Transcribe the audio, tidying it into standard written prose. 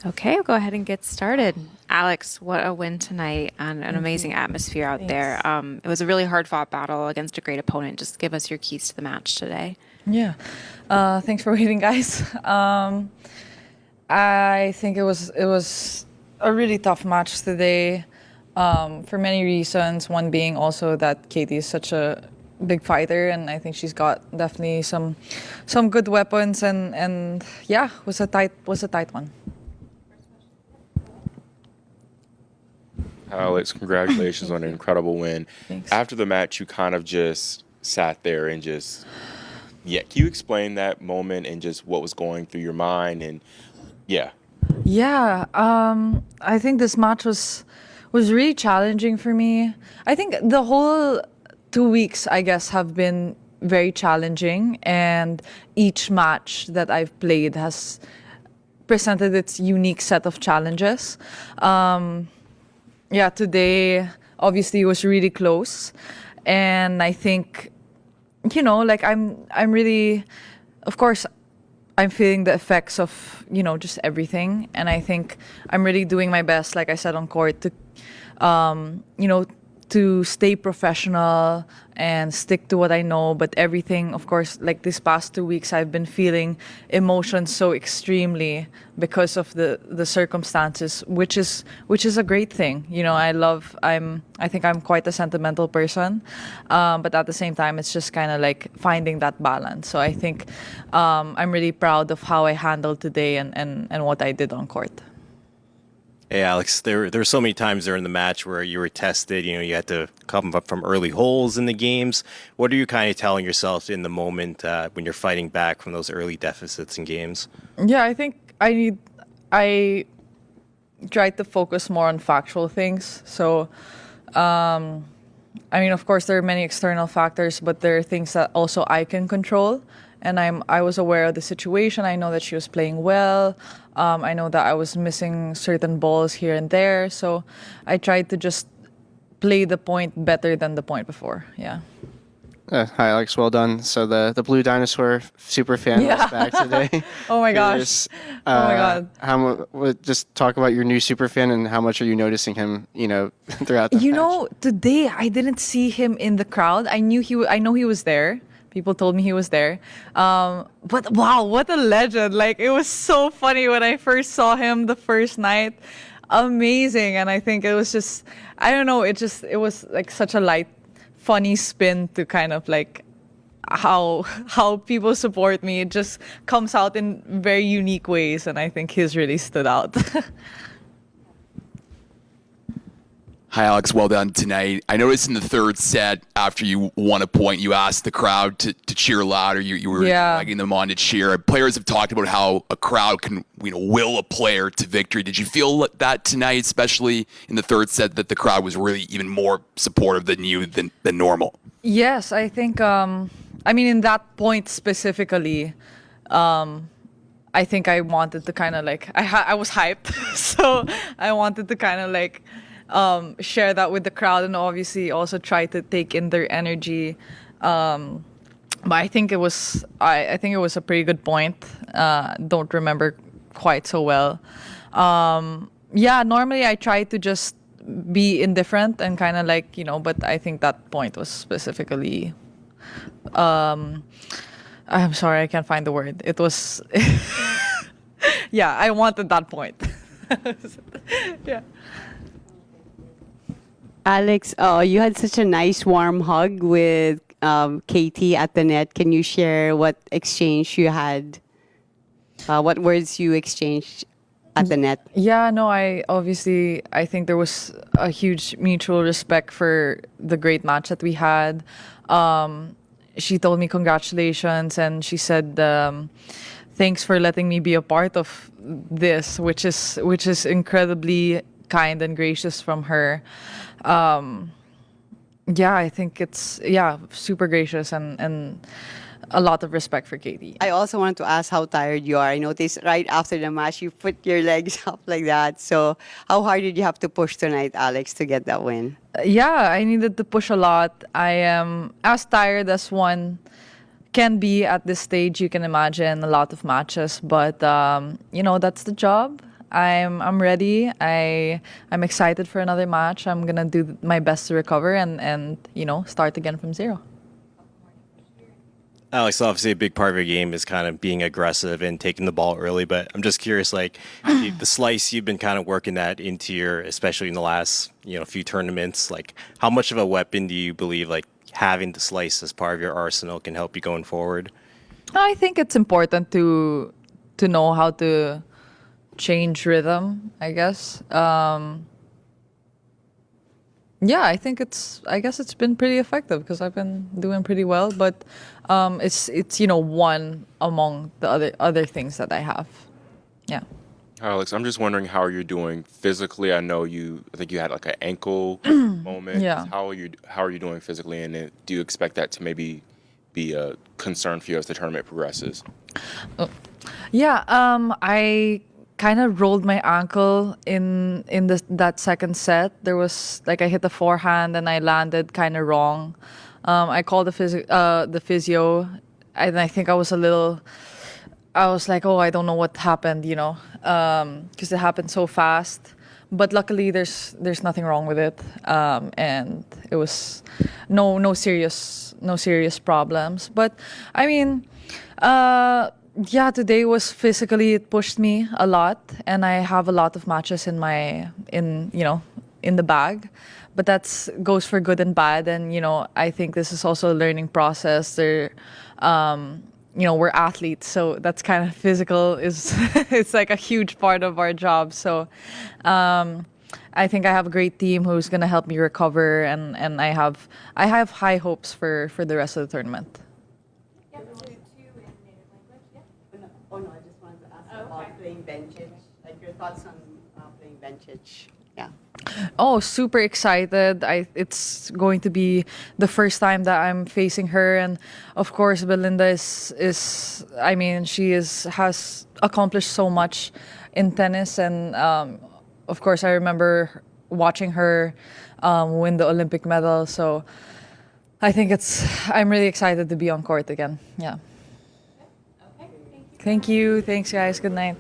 Okay, I'll go ahead and get started. Alex, what a win tonight and an Thank amazing you. atmosphere out there. Thanks. It was a really hard fought battle against a great opponent. Just give us your keys to the match today. Yeah. Thanks for waiting, guys. I think it was a really tough match today, for many reasons. One being also that Katie is such a big fighter, and I think she's got definitely some good weapons, and yeah, was a tight one. Alex, congratulations on an incredible win. Thanks. After the match, you kind of just sat there and just, yeah. Can you explain that moment and just what was going through your mind? And yeah, Yeah, I think this match was really challenging for me. I think the whole 2 weeks, I guess, have been very challenging, and each match that I've played has presented its unique set of challenges. Yeah, today obviously was really close, and I think like I'm really, of course, I'm feeling the effects of, just everything. And I think I'm really doing my best, like I said on court, to stay professional and stick to what I know. But everything, of course, like this past 2 weeks, I've been feeling emotions so extremely because of the circumstances, which is a great thing. I think I'm quite a sentimental person, but at the same time, it's just kind of like finding that balance. So I think I'm really proud of how I handled today and what I did on court. Hey Alex, there were so many times during the match where you were tested. You had to come up from early holes in the games. What are you kind of telling yourself in the moment when you're fighting back from those early deficits in games? Yeah, I think I try to focus more on factual things. So, I mean, of course, there are many external factors, but there are things that also I can control. And I was aware of the situation. I know that she was playing well. I know that I was missing certain balls here and there. So I tried to just play the point better than the point before. Yeah. Hi, Alex. Well done. So the Blue Dinosaur super fan Yeah. was back today. Oh my gosh. Curious, Oh my God. just talk about your new super fan and how much are you noticing him, throughout the match? Today I didn't see him in the crowd. I know he was there. People told me he was there. But wow, what a legend. Like, it was so funny when I first saw him the first night. Amazing. And I think it was just, I don't know, it was like such a light, funny spin to kind of like how people support me. It just comes out in very unique ways. And I think his really stood out. Hi, Alex. Well done tonight. I noticed in the third set, after you won a point, you asked the crowd to cheer louder. You were Yeah. egging them on to cheer. Players have talked about how a crowd can will a player to victory. Did you feel that tonight, especially in the third set, that the crowd was really even more supportive than you than normal? Yes, I think, I mean, in that point specifically, I think I wanted to kind of like, I was hyped. So I wanted to kind of like share that with the crowd and obviously also try to take in their energy. But I think I think it was a pretty good point. Don't remember quite so well. Yeah, normally I try to just be indifferent and kind of like, but I think that point was specifically, I'm sorry, I can't find the word. It was, yeah, I wanted that point. Yeah. Alex, you had such a nice warm hug with Katie at the net. Can you share what exchange you had? What words you exchanged at the net? Yeah, no, I think there was a huge mutual respect for the great match that we had. She told me congratulations, and she said thanks for letting me be a part of this, which is incredibly kind and gracious from her. Yeah, I think it's super gracious and a lot of respect for Katie. I also wanted to ask how tired you are. I noticed right after the match you put your legs up like that. So how hard did you have to push tonight, Alex, to get that win? Yeah, I needed to push a lot. I am as tired as one can be at this stage. You can imagine a lot of matches, but that's the job. I'm ready. I'm excited for another match. I'm gonna do my best to recover and start again from zero. Alex, obviously a big part of your game is kind of being aggressive and taking the ball early, but I'm just curious, like the slice you've been kind of working that into your, especially in the last few tournaments. Like, how much of a weapon do you believe like having the slice as part of your arsenal can help you going forward? I think it's important to know how to change rhythm, I guess. Yeah, I guess it's been pretty effective because I've been doing pretty well, but it's one among the other things that I have. Yeah. Alex, I'm just wondering how you're doing physically. I think you had like an ankle moment. Yeah. How are you doing physically, and do you expect that to maybe be a concern for you as the tournament progresses? Yeah, I kind of rolled my ankle in that second set. There was like I hit the forehand and I landed kind of wrong. I called the physio, and I think I was like, oh, I don't know what happened, because it happened so fast. But luckily, there's nothing wrong with it, and it was no serious problems. But I mean, yeah, today was physically it pushed me a lot, and I have a lot of matches in the bag. But that's goes for good and bad, and I think this is also a learning process. We're athletes, so that's kind of physical is it's like a huge part of our job. So I think I have a great team who's gonna help me recover, and I have high hopes for the rest of the tournament. Oh no, I just wanted to ask about playing Benchich. Like your thoughts on playing Benchich. Yeah. Oh, super excited. It's going to be the first time that I'm facing her, and of course Belinda is I mean, has accomplished so much in tennis, and of course I remember watching her win the Olympic medal, so I think I'm really excited to be on court again. Yeah. Okay. Thank you. Thanks guys. Good night.